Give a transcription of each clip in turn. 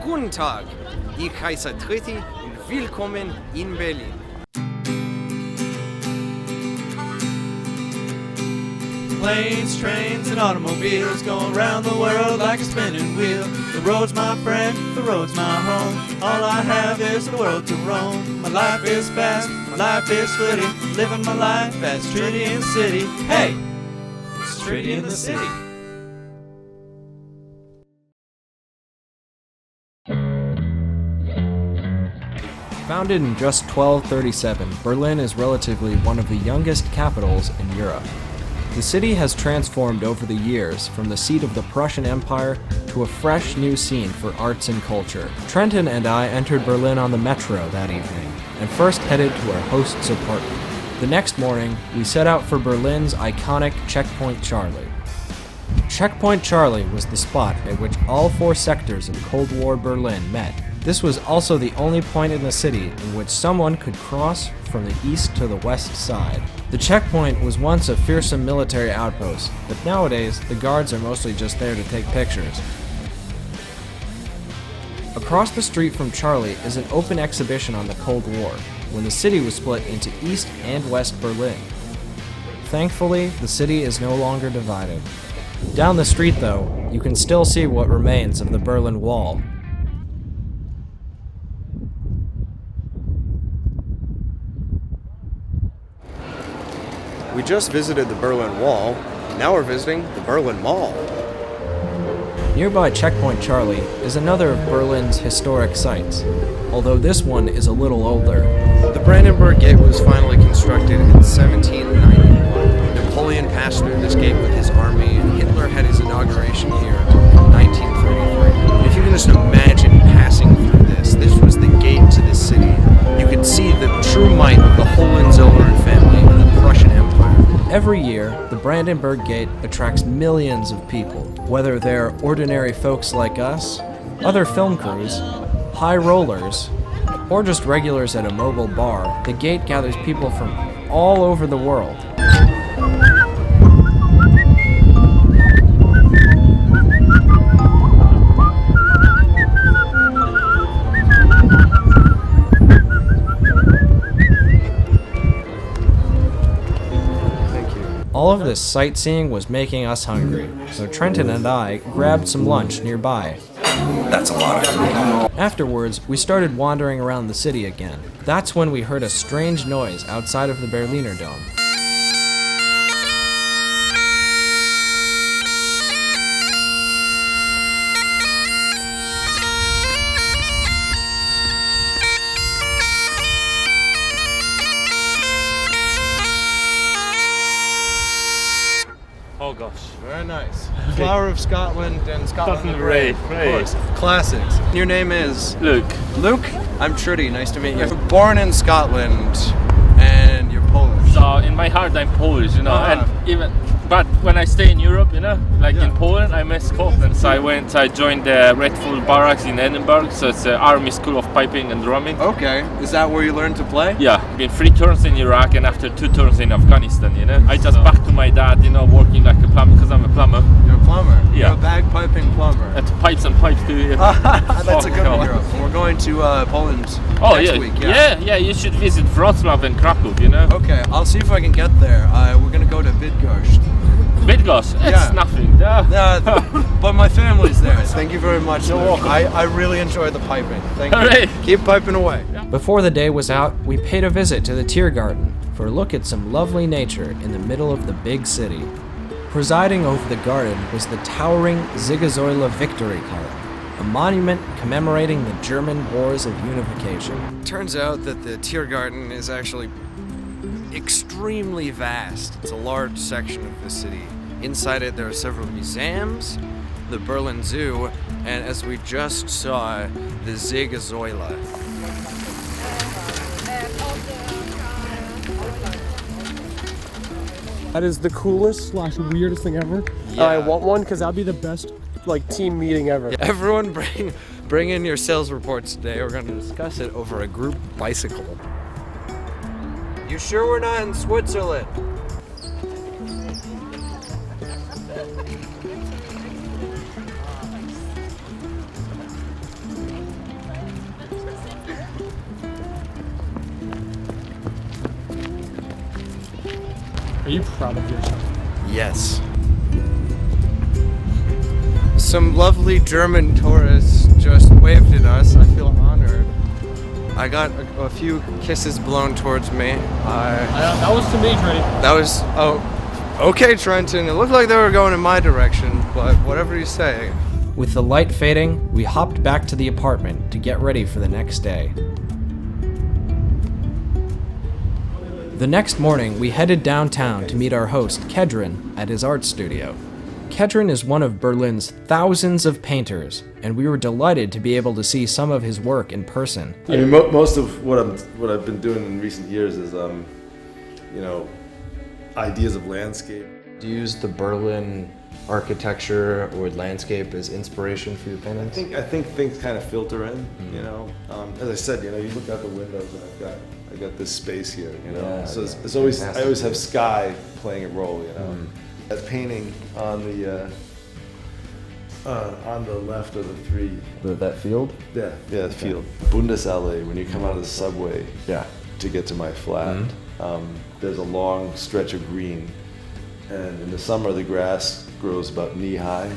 Guten Tag, ich heiße Tritty und willkommen in Berlin. Planes, trains, and automobiles going round the world like a spinning wheel. The road's my friend, the road's my home. All I have is the world to roam. My life is fast, my life is flitty. Living my life as Tritty in the city. Hey, it's Tritty in the city. Founded in just 1237, Berlin is relatively one of the youngest capitals in Europe. The city has transformed over the years from the seat of the Prussian Empire to a fresh new scene for arts and culture. Trenton and I entered Berlin on the metro that evening, and first headed to our host's apartment. The next morning, we set out for Berlin's iconic Checkpoint Charlie. Checkpoint Charlie was the spot at which all four sectors of Cold War Berlin met. This was also the only point in the city in which someone could cross from the east to the west side. The checkpoint was once a fearsome military outpost, but nowadays the guards are mostly just there to take pictures. Across the street from Charlie is an open exhibition on the Cold War, when the city was split into East and West Berlin. Thankfully, the city is no longer divided. Down the street, though, you can still see what remains of the Berlin Wall. We just visited the Berlin Wall, now we're visiting the Berlin Mall. Nearby Checkpoint Charlie is another of Berlin's historic sites, although this one is a little older. The Brandenburg Gate was finally constructed in 1791. Napoleon passed through this gate with his army, and Hitler had his inauguration here in 1933. If you can just imagine passing through this was the gate to this city. You could see the true might of the Hohenzollern family and the Prussian Empire. Every year, the Brandenburg Gate attracts millions of people, whether they're ordinary folks like us, other film crews, high rollers, or just regulars at a mobile bar. The gate gathers people from all over the world. All of this sightseeing was making us hungry, so Trenton and I grabbed some lunch nearby. That's a lot of food. Afterwards, we started wandering around the city again. That's when we heard a strange noise outside of the Berliner Dome. Oh gosh. Very nice. Flower of Scotland and Scotland Scotland the Brave. Brave, Of right. course. Classics. Your name is? Luke. Luke? I'm Tritty. Nice to meet you. You're born in Scotland and you're Polish. So in my heart I'm Polish, but when I stay in Europe, in Poland, I miss Scotland. So I joined the Red Full Barracks in Edinburgh, so it's an army school of piping and drumming. Okay. Is that where you learned to play? Yeah, been 3 tours in Iraq and after 2 tours in Afghanistan, I just back to my dad, working like a plumber, because I'm a plumber. You're a plumber? Yeah. You're a bagpiping plumber. And pipes too. That's a good one. We're going to Poland next week. Yeah, you should visit Wrocław and Krakow, Okay, I'll see if I can get there. We're going to go to Bydgoszcz. Bydgoszcz, it's nothing. But my family's there. Thank you very much. You're welcome. I really enjoy the piping. Thank you. Alright. Keep piping away. Before the day was out, we paid a visit to the Tiergarten for a look at some lovely nature in the middle of the big city. Presiding over the garden was the towering Siegessäule Victory column, a monument commemorating the German Wars of Unification. Turns out that the Tiergarten is actually extremely vast. It's a large section of the city. Inside it there are several museums, the Berlin Zoo, and as we just saw, the Siegessäule. That is the coolest / weirdest thing ever. Yeah. I want one because that'd be the best team meeting ever. Yeah, everyone bring in your sales reports today. We're going to discuss it over a group bicycle. You sure we're not in Switzerland? you proud of yourself? Yes. Some lovely German tourists just waved at us. I feel honored. I got a few kisses blown towards me. That was to me, Tritty. That was, okay, Trenton. It looked like they were going in my direction, but whatever you say. With the light fading, we hopped back to the apartment to get ready for the next day. The next morning, we headed downtown to meet our host, Kedron, at his art studio. Kedron is one of Berlin's thousands of painters, and we were delighted to be able to see some of his work in person. I mean, most of what I've been doing in recent years is, ideas of landscape. Do you use the Berlin architecture or landscape as inspiration for your paintings? I think things kind of filter in, As I said, you look out the windows and I got this space here, So it's always, I always have sky playing a role, That painting on the left of the three. That field? Yeah, the field. Bundesallee, when you come out of the subway to get to my flat, there's a long stretch of green. And in the summer, the grass grows about knee high.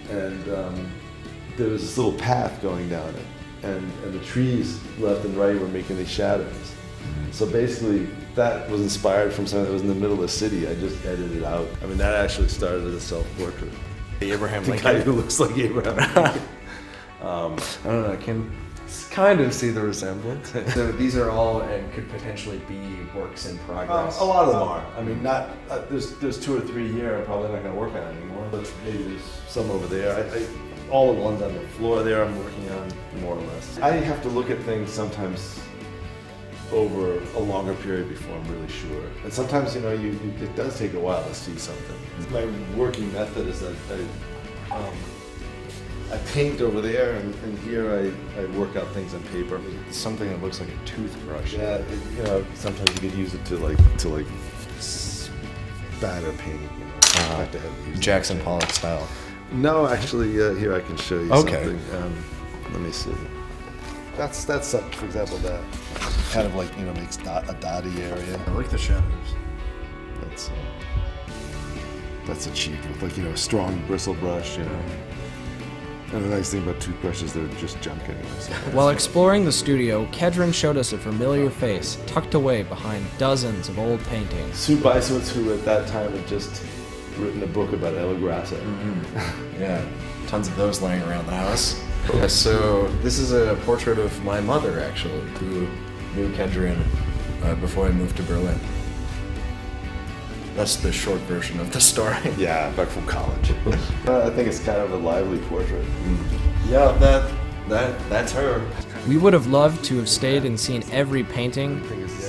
And there was this little path going down it. And the trees left and right were making these shadows. So basically, that was inspired from something that was in the middle of the city. I just edited it out. I mean, that actually started as a self-portrait. Abraham The Lincoln. guy who looks like Abraham Lincoln. I don't know, I can kind of see the resemblance. So these are all and could potentially be works in progress. A lot of them are. I mean, not there's 2 or 3 here. I'm probably not going to work on anymore. But maybe there's some over there. All the ones on the floor there, I'm working on more or less. I have to look at things sometimes over a longer period before I'm really sure. And sometimes, it does take a while to see something. My working method is that I paint over there, and here I work out things on paper. Something that looks like a toothbrush. Yeah, sometimes you could use it to batter paint. Have to use Jackson Pollock style. No, actually, here I can show you something. Let me see. That's something, for example, that kind of makes a dotty area. I like the shadows. That's achieved with a strong bristle brush, And the nice thing about toothbrushes, they're just junk anyway. So While exploring the studio, Kedron showed us a familiar face tucked away behind dozens of old paintings. Sue Beisowitz, who at that time had just written a book about El Grassa. Yeah, tons of those laying around the house. Yeah, so this is a portrait of my mother, actually, who knew Kedron before I moved to Berlin. That's the short version of the story. Yeah, back from college. I think it's kind of a lively portrait. Yeah, that's her. We would have loved to have stayed and seen every painting,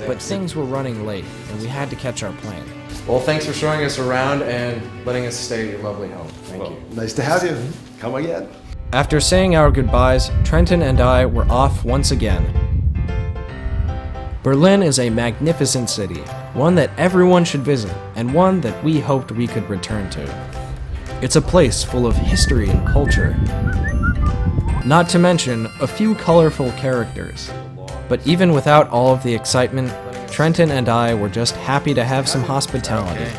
but things were running late, and we had to catch our plane. Well, thanks for showing us around and letting us stay at your lovely home. Thank you. Nice to have you. Come again. After saying our goodbyes, Trenton and I were off once again. Berlin is a magnificent city, one that everyone should visit, and one that we hoped we could return to. It's a place full of history and culture. Not to mention a few colorful characters. But even without all of the excitement, Trenton and I were just happy to have some hospitality,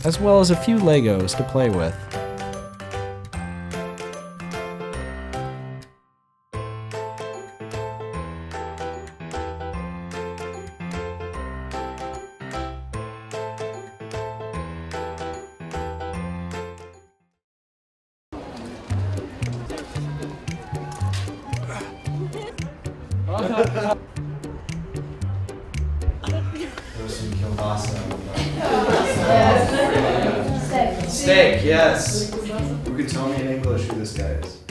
as well as a few Legos to play with. Steak, yes. Who could tell me in English who this guy is?